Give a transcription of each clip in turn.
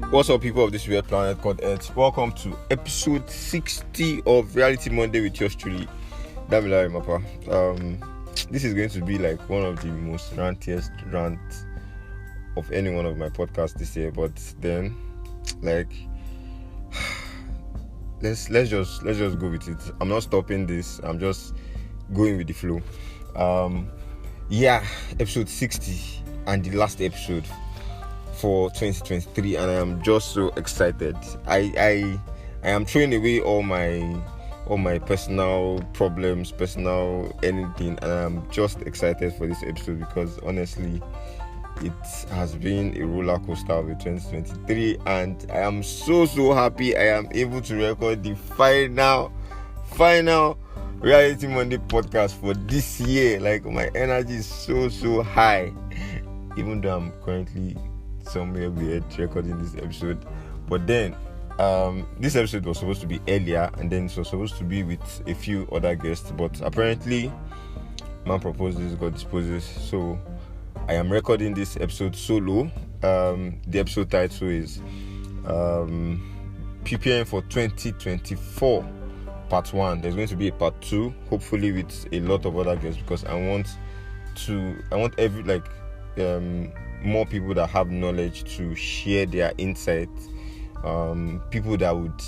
What's up, people of this weird planet called Earth? Welcome to episode 60 of Reality Monday with yours truly, Damilare Mapa. This is going to be like one of the most rantiest rants of any one of my podcasts this year. But then, like, let's just go with it. I'm not stopping this. I'm just going with the flow. Episode 60 and the last episode for 2023, and I am just so excited. I am throwing away all my personal problems, personal anything, and I'm just excited for this episode because honestly it has been a roller coaster of 2023, and I am so happy I am able to record the final Reality Monday podcast for this year. Like, my energy is so high, even though I'm currently somewhere weird recording this episode. But then this episode was supposed to be earlier, and then it was supposed to be with a few other guests, but apparently man proposes, God disposes, so I am recording this episode solo. The episode title is preparing for 2024 part 1. There's going to be a part 2, hopefully with a lot of other guests, because I want every more people that have knowledge to share their insights, people that would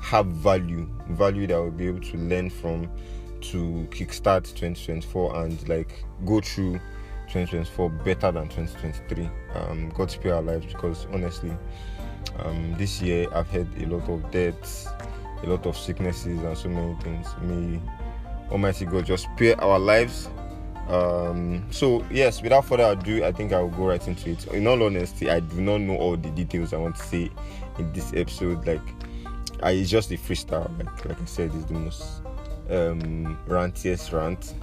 have value that will be able to learn from, to kickstart 2024 and like go through 2024 better than 2023. God spare our lives, because honestly this year I've had a lot of deaths, a lot of sicknesses, and so many things. May Almighty God just spare our lives. So yes, without further ado, I think I will go right into it. In all honesty, I do not know all the details I want to say in this episode. It's just a freestyle. Like I said, it's the most rantiest rant.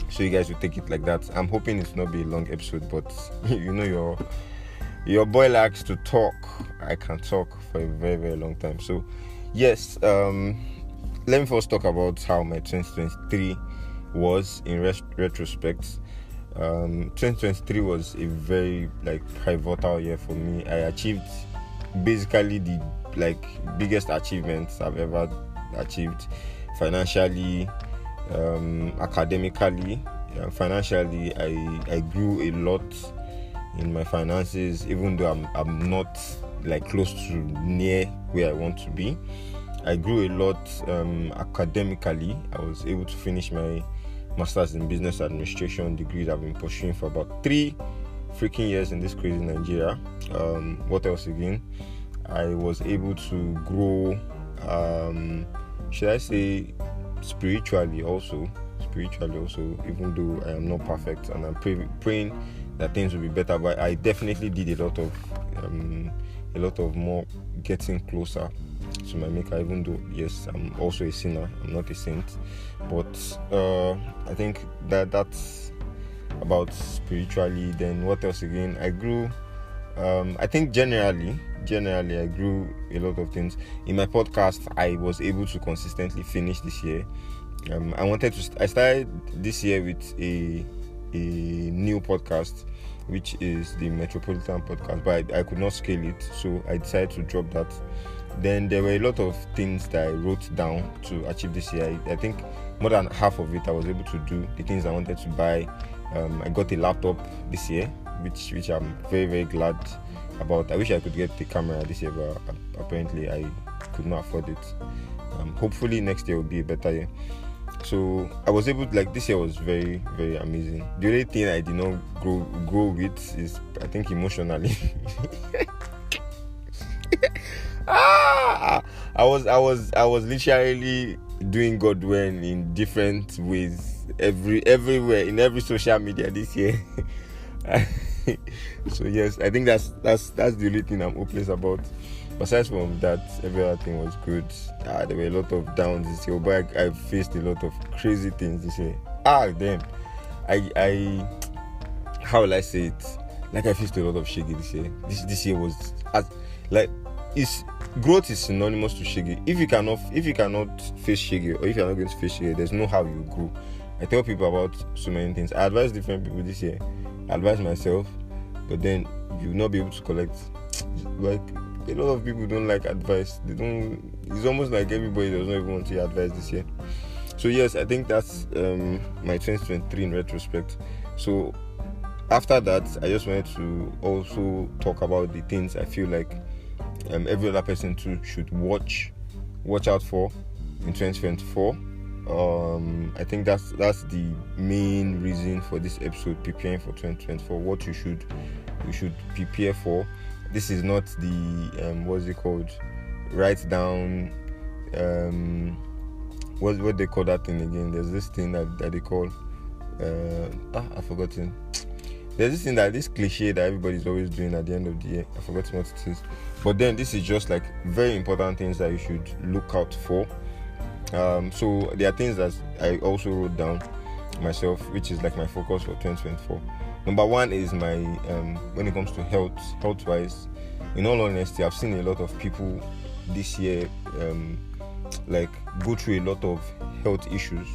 So you guys will take it like that. I'm hoping it's not be a long episode, but you know your boy likes to talk. I can talk for a very long time. So yes, let me first talk about how my 2023 was in retrospect. 2023 was a very pivotal year for me. I achieved basically the biggest achievements I've ever achieved, financially, academically. Financially, I grew a lot in my finances, even though I'm not close to near where I want to be. I grew a lot academically. I was able to finish my master's in business administration degree that I've been pursuing for about 3 freaking years in this crazy Nigeria. What else again? I was able to grow, should I say spiritually also, even though I am not perfect, and I'm praying that things will be better. But I definitely did a lot of more getting closer to my maker, even though yes, I'm also a sinner, I'm not a saint. But I think that's about spiritually. Then what else again? I grew, I think generally I grew a lot of things. In my podcast, I was able to consistently finish this year. I started this year with a new podcast, which is the Metropolitan podcast, but I could not scale it, so I decided to drop that. Then there were a lot of things that I wrote down to achieve this year. I think more than half of it I was able to do. The things I wanted to buy, I got a laptop this year, which I'm very glad about. I wish I could get the camera this year, but apparently I could not afford it. Hopefully next year will be a better year. So I was able to, this year was very amazing. The only thing I did not grow with is, I think, emotionally. I was literally doing God well in different ways, everywhere, in every social media this year. So yes, I think that's the only thing I'm hopeless about. Besides from that, every other thing was good. There were a lot of downs this year, but I faced a lot of crazy things this year. Damn. I how will I say it? I faced a lot of shaggy this year. This year was growth is synonymous to shaggy. If you cannot face shaggy, or if you're not going to face shaggy, there's no how you grow. I tell people about so many things. I advise different people this year. I advise myself, but then you will not be able to collect. a lot of people don't like advice. It's almost like everybody does not even want to hear advice this year. So yes, I think that's my 2023 in retrospect. So after that, I just wanted to also talk about the things I feel like every other person too should watch out for in 2024. I think that's the main reason for this episode, preparing for 2024. What you should prepare for. This is not the what's it called? Write down what they call that thing again. There's this thing that they call I've forgotten. There's this thing this cliche that everybody's always doing at the end of the year. I forgot what it is. But then this is just like very important things that you should look out for. So there are things that I also wrote down myself, which is like my focus for 2024. Number one is my when it comes to health wise. In all honesty, I've seen a lot of people this year like go through a lot of health issues.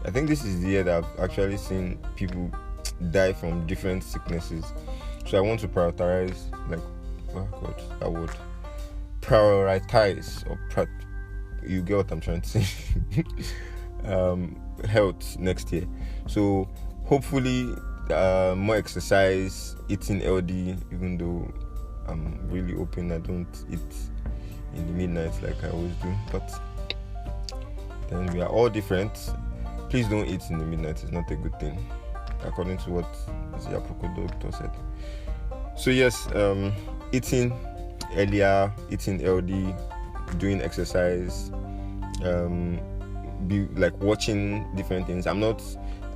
I think this is the year that I've actually seen people die from different sicknesses. So I want to prioritize, you get what I'm trying to say, health next year. So hopefully more exercise, eating healthy, even though I'm really hoping I don't eat in the midnight like I always do, but then we are all different. Please don't eat in the midnight. It's not a good thing, according to what the Aproko doctor said. So yes, eating earlier, eating healthy, doing exercise, be like watching different things. I'm not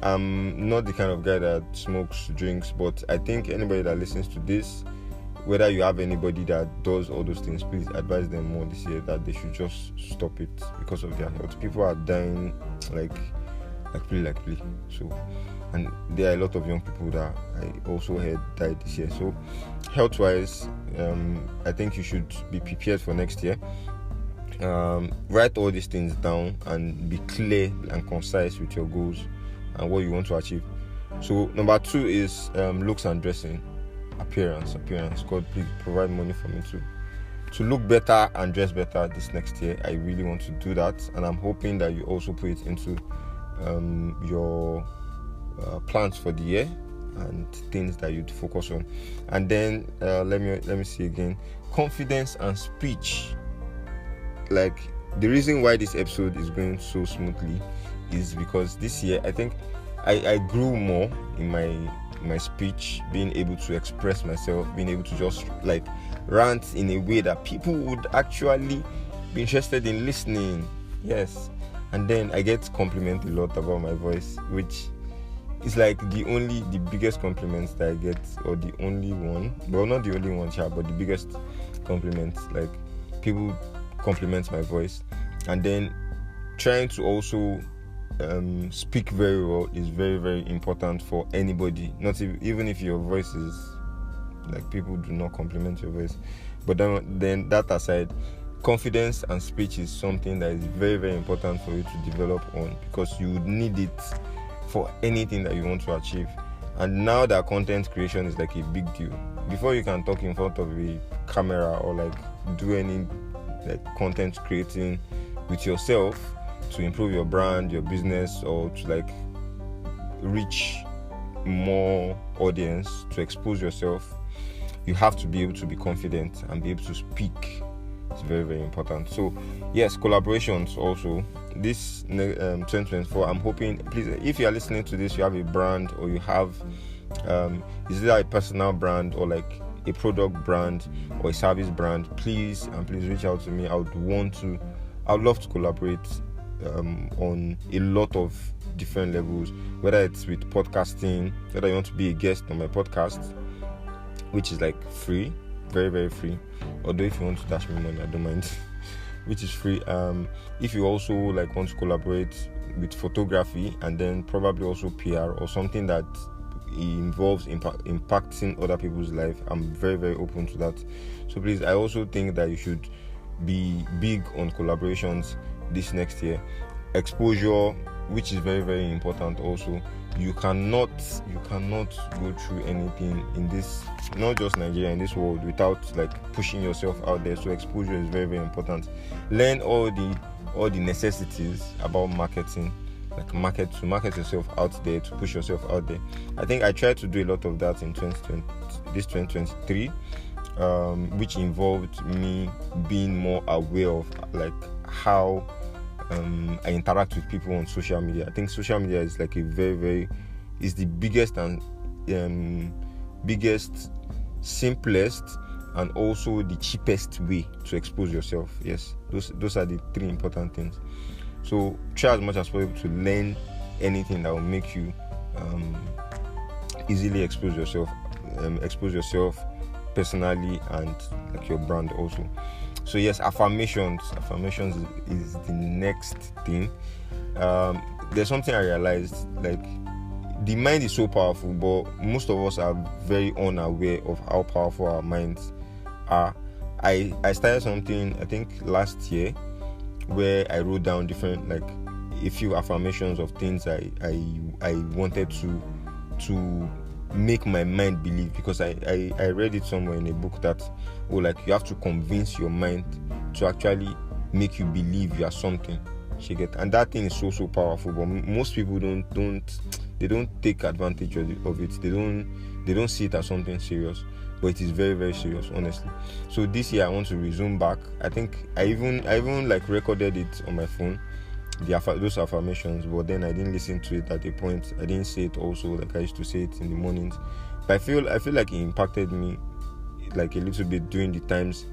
the kind of guy that smokes, drinks, but I think anybody that listens to this, whether you have anybody that does all those things, please advise them more this year that they should just stop it because of their health. People are dying like play. So, and there are a lot of young people that I also heard died this year. So health wise, I think you should be prepared for next year. Write all these things down and be clear and concise with your goals and what you want to achieve. So number 2 is looks and dressing. Appearance. God, please provide money for me to look better and dress better this next year. I really want to do that, and I'm hoping that you also put it into your plans for the year and things that you'd focus on. And then let me see again, confidence and speech. Like, the reason why this episode is going so smoothly is because this year I think I grew more in my speech, being able to express myself, being able to just like rant in a way that people would actually be interested in listening. Yes. And then I get complimented a lot about my voice, which is like the biggest compliments that I get, or the only one. Well, not the only one, but the biggest compliment. Like, people compliment my voice. And then trying to also speak very well is very, very important for anybody. Even if your voice is like, people do not compliment your voice. But then that aside, confidence and speech is something that is very, very important for you to develop on, because you would need it for anything that you want to achieve. And now that content creation is like a big deal, before you can talk in front of a camera or like do any like content creating with yourself to improve your brand, your business, or to like reach more audience, to expose yourself, you have to be able to be confident and be able to speak. It's very, very important. So yes, collaborations also. This 2024, I'm hoping, please, if you are listening to this, you have a brand, or you have is it a personal brand or like a product brand or a service brand, please reach out to me. I would love to collaborate on a lot of different levels, whether it's with podcasting, whether you want to be a guest on my podcast, which is like free, very, very free. Although if you want to dash me money, I don't mind, which is free. If you also like want to collaborate with photography, and then probably also PR or something that involves impacting other people's life, I'm very, very open to that. So please, I also think that you should be big on collaborations this next year. Exposure, which is very, very important also. you cannot go through anything in this, not just Nigeria, in this world, without like pushing yourself out there. So exposure is very, very important. Learn all the necessities about marketing, like market yourself out there, to push yourself out there. I think I tried to do a lot of that in 2023, which involved me being more aware of like how I interact with people on social media. I think social media is like a is the biggest and simplest, and also the cheapest way to expose yourself. Yes, those are the three important things. So try as much as possible to learn anything that will make you easily expose yourself personally, and like your brand also. So yes, affirmations is the next thing. There's something I realized, like the mind is so powerful, but most of us are very unaware of how powerful our minds are. I started something, I think last year, where I wrote down different, like a few affirmations of things I wanted to make my mind believe, because I read it somewhere in a book that like you have to convince your mind to actually make you believe you are something. And that thing is so powerful, but most people don't take advantage of it. They don't see it as something serious, but it is very, very serious, honestly. So this year I want to resume back. I think I even like recorded it on my phone, those affirmations, but then I didn't listen to it at a point. I didn't say it also like I used to say it in the mornings. But I feel like it impacted me like a little bit during the times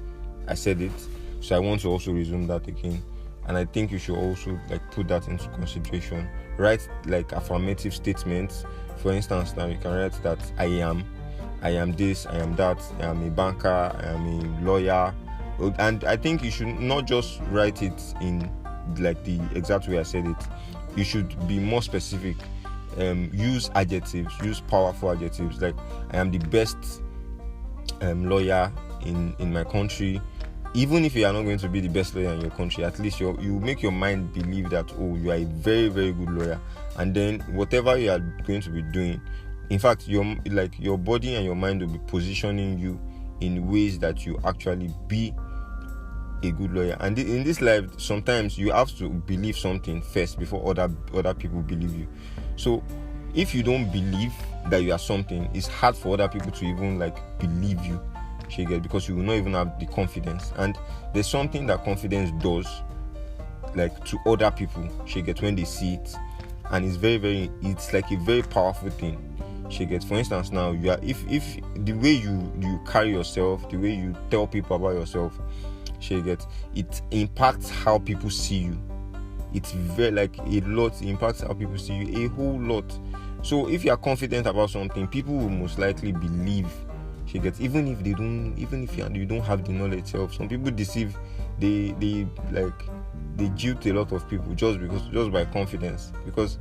I said it. So I want to also resume that again. And I think you should also like put that into consideration. Write like affirmative statements. For instance, now you can write that I am this, I am that, I am a banker, I am a lawyer. And I think you should not just write it in like the exact way I said it. You should be more specific. Use adjectives, use powerful adjectives, like I am the best lawyer in my country. Even if you are not going to be the best lawyer in your country, at least you make your mind believe that you are a very, very good lawyer. And then whatever you are going to be doing, in fact, your body and your mind will be positioning you in ways that you actually be a good lawyer. And in this life, sometimes you have to believe something first before other people believe you. So if you don't believe that you are something, it's hard for other people to even like believe you, because you will not even have the confidence. And there's something that confidence does like to other people, when they see it, and it's it's like a very powerful thing. For instance, now you are if the way you carry yourself, the way you tell people about yourself, it impacts how people see you. It's very like a lot. It impacts how people see you a whole lot. So if you are confident about something, people will most likely believe. Even if you don't have the knowledge itself. Some people deceive. They jilt a lot of people just by confidence, because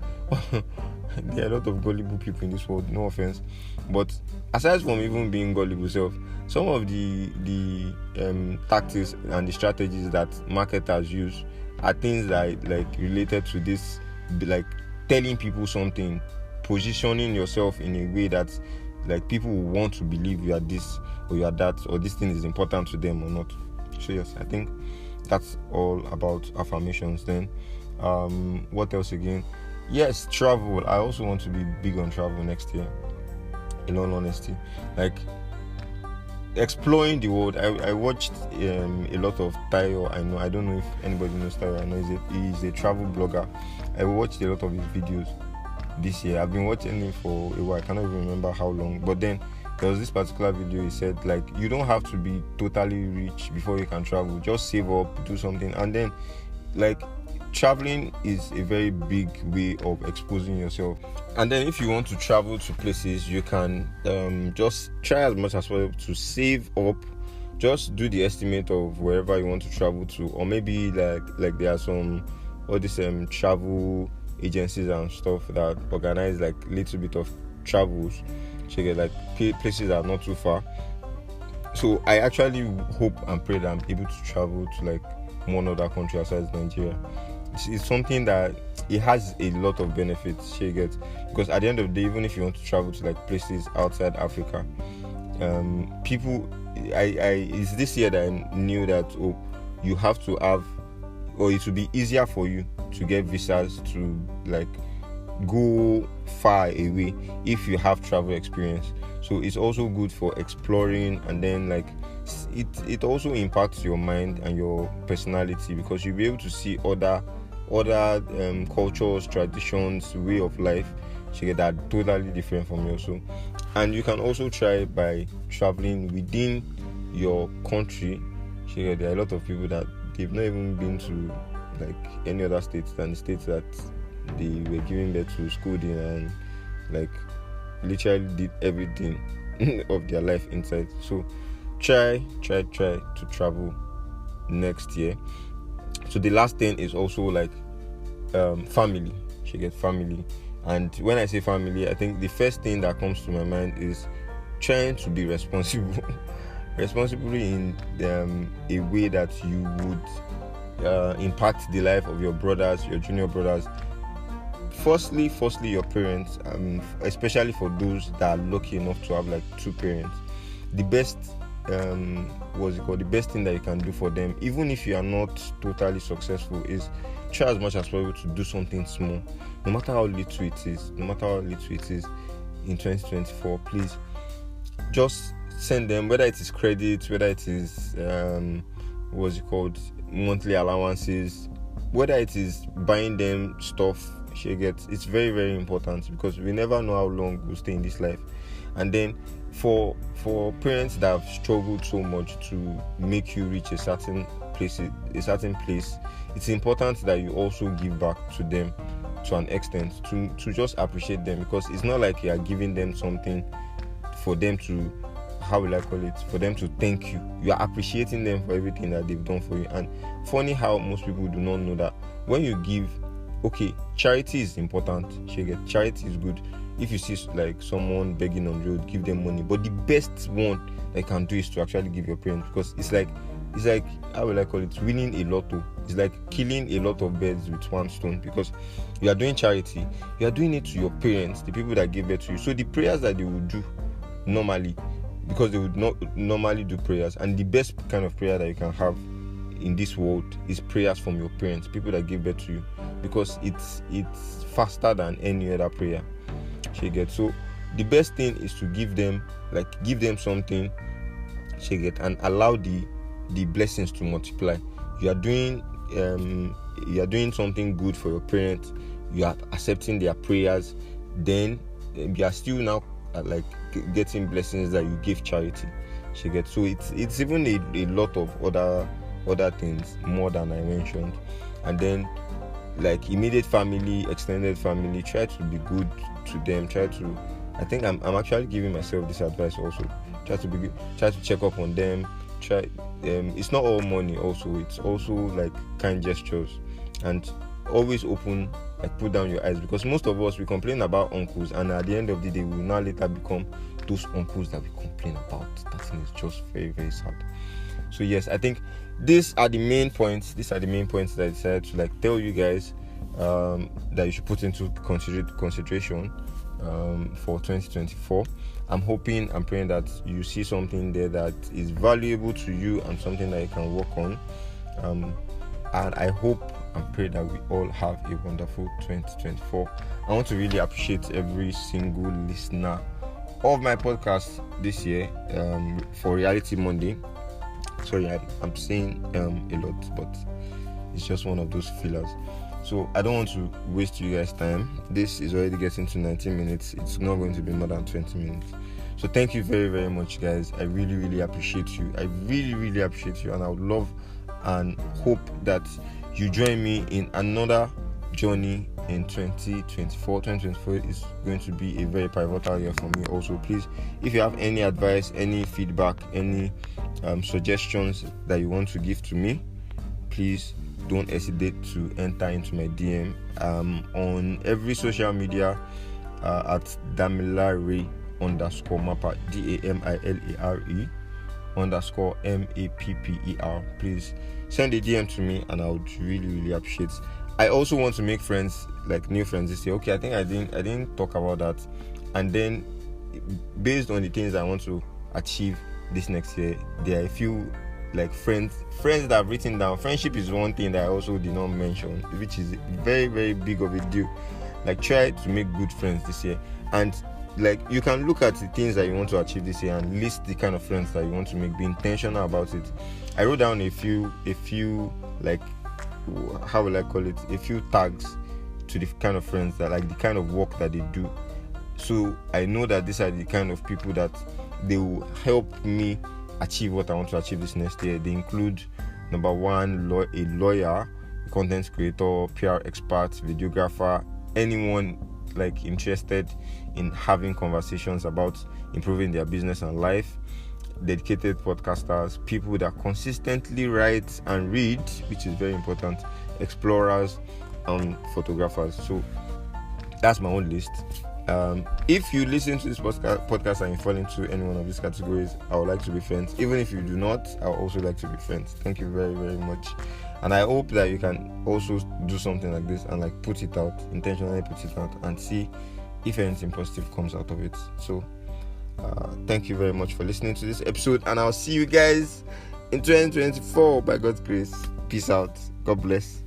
there are a lot of gullible people in this world. No offense, but aside from even being gullible self, some of the tactics and the strategies that marketers use are things that like related to this, like telling people something, positioning yourself in a way that like people will want to believe you are this or you are that, or this thing is important to them or not. So yes, I think that's all about affirmations. Then what else again? Yes, travel. I also want to be big on travel next year, in all honesty. Like exploring the world. I watched a lot of Tayo. I don't know if anybody knows Tayo. I know he's a travel blogger. I watched a lot of his videos this year. I've been watching it for a while. I cannot even remember how long. But then there was this particular video. He said like you don't have to be totally rich before you can travel. Just save up, do something, and then like traveling is a very big way of exposing yourself. And then if you want to travel to places, you can just try as much as possible to save up. Just do the estimate of wherever you want to travel to, or maybe like there are some all these travel agencies and stuff that organize like little bit of travels, so you get like places that are not too far. So I actually hope and pray that I'm able to travel to like one other country aside Nigeria. It's something that it has a lot of benefits, she gets, because at the end of the day, even if you want to travel to like places outside Africa, people, it's this year that I knew that you have to have, or it will be easier for you to get visas to like go far away if you have travel experience. So it's also good for exploring, and then like it also impacts your mind and your personality, because you'll be able to see other cultures, traditions, way of life that are totally different from yours. So, and you can also try by traveling within your country. There are a lot of people that they've not even been to like any other states than the states that they were giving birth to, schooled in, and like literally did everything of their life inside. So try to travel next year. So the last thing is also like family. Family. And when I say family, I think the first thing that comes to my mind is trying to be responsible responsibly in a way that you would impact the life of your brothers, your junior brothers. Firstly, your parents, especially for those that are lucky enough to have like two parents. The best the best thing that you can do for them, even if you are not totally successful, is try as much as possible to do something small, no matter how little it is in 2024. Please just send them, whether it is credit, whether it is monthly allowances, whether it is buying them stuff. It's very, very important, because we never know how long we'll stay in this life. And then for parents that have struggled so much to make you reach a certain place, it's important that you also give back to them to an extent, to just appreciate them, because it's not like you are giving them something for them to, for them to thank you. You are appreciating them for everything that they've done for you. And funny how most people do not know that when you give, charity is important. Charity is good. If you see like someone begging on the road, give them money. But the best one that you can do is to actually give your parents, because it's like winning a lotto. It's like killing a lot of birds with one stone, because you are doing charity. You are doing it to your parents, the people that gave birth to you. So the prayers that they would do normally, because they would not normally do prayers, and the best kind of prayer that you can have in this world is prayers from your parents, people that give birth to you, because it's faster than any other prayer. So the best thing is to give them something, and allow the blessings to multiply. You are doing something good for your parents. You are accepting their prayers. Then you are still now getting blessings that you give charity. So it's even a lot of other things more than I mentioned. And then like immediate family, extended family, try to be good to them. I think I'm actually giving myself this advice also. Try to be good, try to check up on them. It's not all money also, it's also like kind gestures, and always open, put down your eyes, because most of us, we complain about uncles, and at the end of the day we will now later become those uncles that we complain about. That thing is just very, very sad. So yes, I think these are the main points that I decided to tell you guys that you should put into consideration for 2024. I'm hoping and praying that you see something there that is valuable to you and something that you can work on. And I hope and pray that we all have a wonderful 2024. I want to really appreciate every single listener of my podcast this year for Reality Monday. Sorry, I'm saying a lot, but it's just one of those fillers. So I don't want to waste you guys' time. This is already getting to 19 minutes. It's not going to be more than 20 minutes. So thank you very, very much, guys. I really, really appreciate you. I really, really appreciate you. And I would love and hope that you join me in another journey in 2024. 2024 is going to be a very pivotal year for me also. Please, if you have any advice, any feedback, any suggestions that you want to give to me, please don't hesitate to enter into my DM on every social media at Damilare _Mapper DAMILARE _MAPPER. Please send a DM to me, and I would really, really appreciate. I also want to make friends, like new friends this year. Okay, I think I didn't talk about that. And then based on the things I want to achieve this next year, there are a few like friends that I've written down. Friendship is one thing that I also did not mention, which is very, very big of a deal. Like, try to make good friends this year, and like you can look at the things that you want to achieve this year and list the kind of friends that you want to make. Be intentional about it. I wrote down a few like, how will I call it, a few tags to the kind of friends that, like, the kind of work that they do. So I know that these are the kind of people that they will help me achieve what I want to achieve this next year. They include, number one, a lawyer, content creator, PR expert, videographer, anyone like interested in having conversations about improving their business and life, dedicated podcasters, people that consistently write and read, which is very important, explorers, and photographers. So that's my own list. If you listen to this podcast and you fall into any one of these categories, I would like to be friends. Even if you do not, I would also like to be friends. Thank you very, very much. And I hope that you can also do something like this and like put it out, intentionally put it out, and see if anything positive comes out of it. So thank you very much for listening to this episode, and I'll see you guys in 2024 by God's grace. Peace out. God bless.